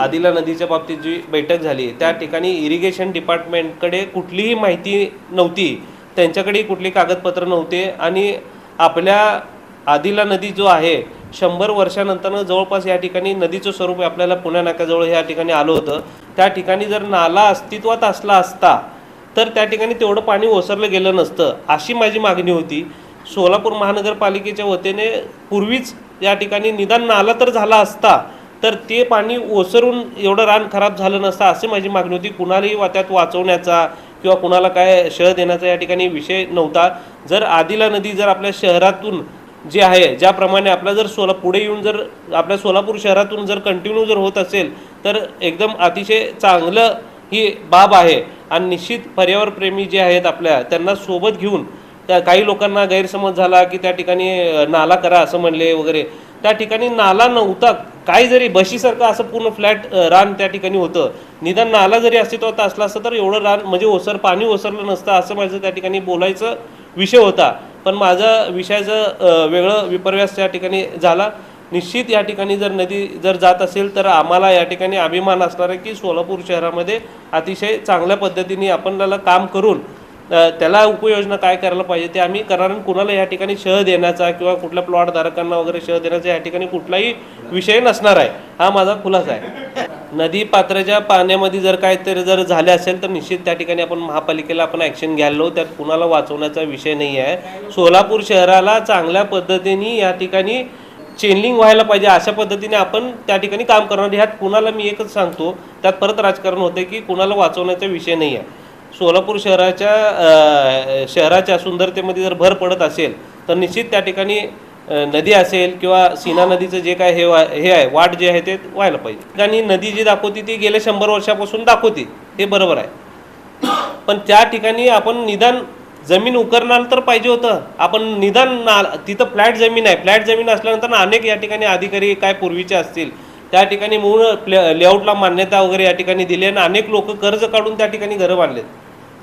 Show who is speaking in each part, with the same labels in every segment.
Speaker 1: आदिला नदीच्या बाबतीत जी बैठक झाली त्या ठिकाणी इरिगेशन डिपार्टमेंटकडे कुठलीही माहिती नव्हती, त्यांच्याकडे कुठली कागदपत्र नव्हते आणि आपल्या आदिला नदी जो आहे 100 वर्षानंतर जवळपास या ठिकाणी नदीचं स्वरूप आपल्याला पुण्या नाक्याजवळ या ठिकाणी आलं होतं। त्या ठिकाणी जर नाला अस्तित्वात असला असता तर त्या ठिकाणी तेवढं पाणी ओसरलं गेलं नसतं अशी माझी मागणी होती। सोलापूर महानगरपालिकेच्या वतीने पूर्वीच या ठिकाणी निदान नाला तर झाला असता तर ते पाणी ओसरून एवढं रान खराब झालं नसतं अशी माझी मागणी होती। कुणालाही त्यात वाचवण्याचा किंवा कुणाला काय शह देण्याचा या ठिकाणी विषय नव्हता। जर आदिला नदी जर आपल्या शहरातून जे आहे ज्याप्रमाणे आपला जर पुढे येऊन जर आपल्या सोलापूर शहरातून जर कंटिन्यू जर होत असेल तर एकदम अतिशय चांगलं ही बाब आहे आणि निश्चित पर्यावरणप्रेमी जे आहेत आपल्या त्यांना सोबत घेऊन काही लोकांना गैरसमज झाला की त्या ठिकाणी नाला करा असं म्हणले वगैरे, त्या ठिकाणी नाला नव्हता। काही जरी बशीसारखं असं पूर्ण फ्लॅट रान त्या ठिकाणी होतं, निदान नाला जरी अस्तित्वात असला असतं तर एवढं रान म्हणजे पाणी ओसरलं नसतं असं माझं त्या ठिकाणी बोलायचं विषय होता। पण माझा विषयाचं वेगळं विपर्यास त्या ठिकाणी झाला। निश्चित या ठिकाणी जर नदी जर जात असेल तर आम्हाला या ठिकाणी अभिमान असणार आहे की सोलापूर शहरामध्ये अतिशय चांगल्या पद्धतीने आपण त्याला काम करून त्याला उपाययोजना काय करायला पाहिजे ते आम्ही करणार। कुणाला या ठिकाणी शह देण्याचा किंवा कुठल्या प्लॉट धारकांना वगैरे शह देण्याचा या ठिकाणी कुठलाही विषय नसणार आहे, हा माझा खुलासा आहे। नदी पात्राच्या पाण्यामध्ये जर काहीतरी जर झाले असेल तर निश्चित त्या ठिकाणी आपण महापालिकेला आपण ॲक्शन घ्यायला, त्यात कुणाला वाचवण्याचा विषय नाही आहे। सोलापूर शहराला चांगल्या पद्धतीने या ठिकाणी चेनलिंग व्हायला पाहिजे अशा पद्धतीने आपण त्या ठिकाणी काम करणार। ह्यात कुणाला मी एकच सांगतो, त्यात परत राजकारण होते की कुणाला वाचवण्याचा विषय नाही आहे। सोलापूर शहराच्या सुंदरतेमध्ये जर भर पडत असेल तर निश्चित त्या ठिकाणी नदी असेल किंवा सीना नदीचं जे काय हे आहे वाट जे आहे ते व्हायला पाहिजे। आणि नदी जी दाखवती ती गेल्या 100 वर्षापासून दाखवती हे बरोबर आहे, पण त्या ठिकाणी आपण निदान जमीन उकरणार तर पाहिजे होतं। आपण निदान तिथं फ्लॅट जमीन आहे, फ्लॅट जमीन असल्यानंतर अनेक या ठिकाणी अधिकारी काय पूर्वीचे असतील त्या ठिकाणी मूळ लेआउटला मान्यता वगैरे या ठिकाणी दिली आणि अनेक लोक कर्ज काढून त्या ठिकाणी घरं बांधलेत,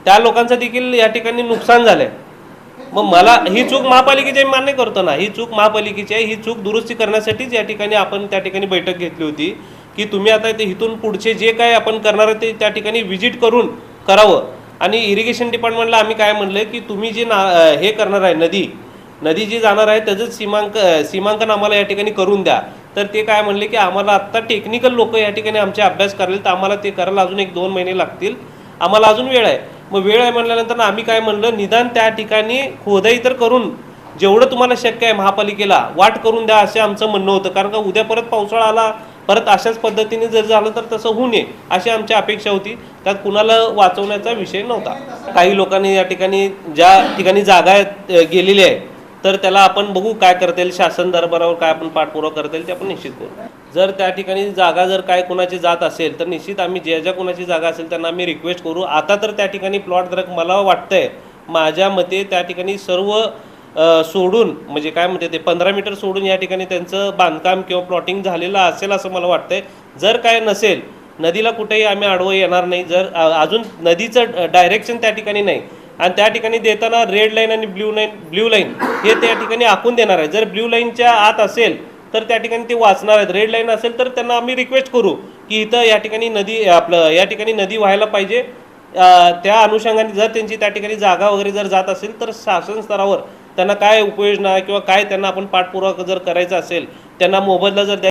Speaker 1: त्या लोकांचं देखील या ठिकाणी नुकसान झालंय। मग मला ही चूक महापालिकेची मान्य करतो ना, ही चूक महापालिकेची आहे, ही चूक दुरुस्ती करण्यासाठीच या ठिकाणी आपण त्या ठिकाणी बैठक घेतली होती की तुम्ही आता इथून पुढचे जे काय आपण करणार आहे ते त्या ठिकाणी व्हिजिट करून करावं। आणि इरिगेशन डिपार्टमेंटला आम्ही काय म्हणलं की तुम्ही जे हे करणार आहे नदी जी जाणार आहे त्याचं सीमांकन आम्हाला या ठिकाणी करून द्या। तर ते काय म्हणले की आम्हाला आत्ता टेक्निकल लोक या ठिकाणी आमचे अभ्यास करायला तर आम्हाला ते करायला अजून 1-2 महिने लागतील, आम्हाला अजून वेळ आहे। मग वेळ आहे म्हणल्यानंतर आम्ही काय म्हणलं निदान त्या ठिकाणी खोदाई तर करून जेवढं तुम्हाला शक्य आहे महापालिकेला वाट करून द्या असे आमचं म्हणणं होतं। कारण का उद्या परत पावसाळा आला परत अशाच पद्धतीने जर झालं तर तसं होऊ नये अशी आमची अपेक्षा होती, त्यात कुणाला वाचवण्याचा विषय नव्हता। काही लोकांनी या ठिकाणी ज्या ठिकाणी जागा गेलेली आहे तर त्याला आपण बघू काय करता येईल, शासन दरबारावर काय आपण पाठपुरावा करता येईल ते आपण निश्चित करू। जर त्या ठिकाणी जागा जर काय कुणाची जात असेल तर निश्चित आम्ही ज्या कुणाची जागा असेल त्यांना आम्ही रिक्वेस्ट करू। आता तर त्या ठिकाणी प्लॉट धारक मला वाटतंय माझ्या मते त्या ठिकाणी सर्व सोडून म्हणजे काय म्हणते ते 15 मीटर सोडून या ठिकाणी त्यांचं बांधकाम किंवा प्लॉटिंग झालेलं असेल असं मला वाटतंय। जर काय नसेल नदीला कुठेही आम्ही आडवं येणार नाही, जर अजून नदीचं डायरेक्शन त्या ठिकाणी नाही आणि त्या ठिकाणी देताना रेड लाईन आणि ब्ल्यू लाईन हे त्या ठिकाणी आखून देणार आहे। जर ब्ल्यू लाईनच्या आत असेल तर त्या ठिकाणी ते वाचणार आहेत, रेड लाईन असेल तर त्यांना आम्ही रिक्वेस्ट करू की इथं या ठिकाणी या ठिकाणी नदी व्हायला पाहिजे। त्या अनुषंगाने जर त्यांची त्या ठिकाणी जागा वगैरे जर जात असेल तर शासन स्तरावर त्यांना काय उपाययोजना किंवा काय त्यांना आपण पाठपुरावा जर करायचा असेल त्यांना मोबदला जर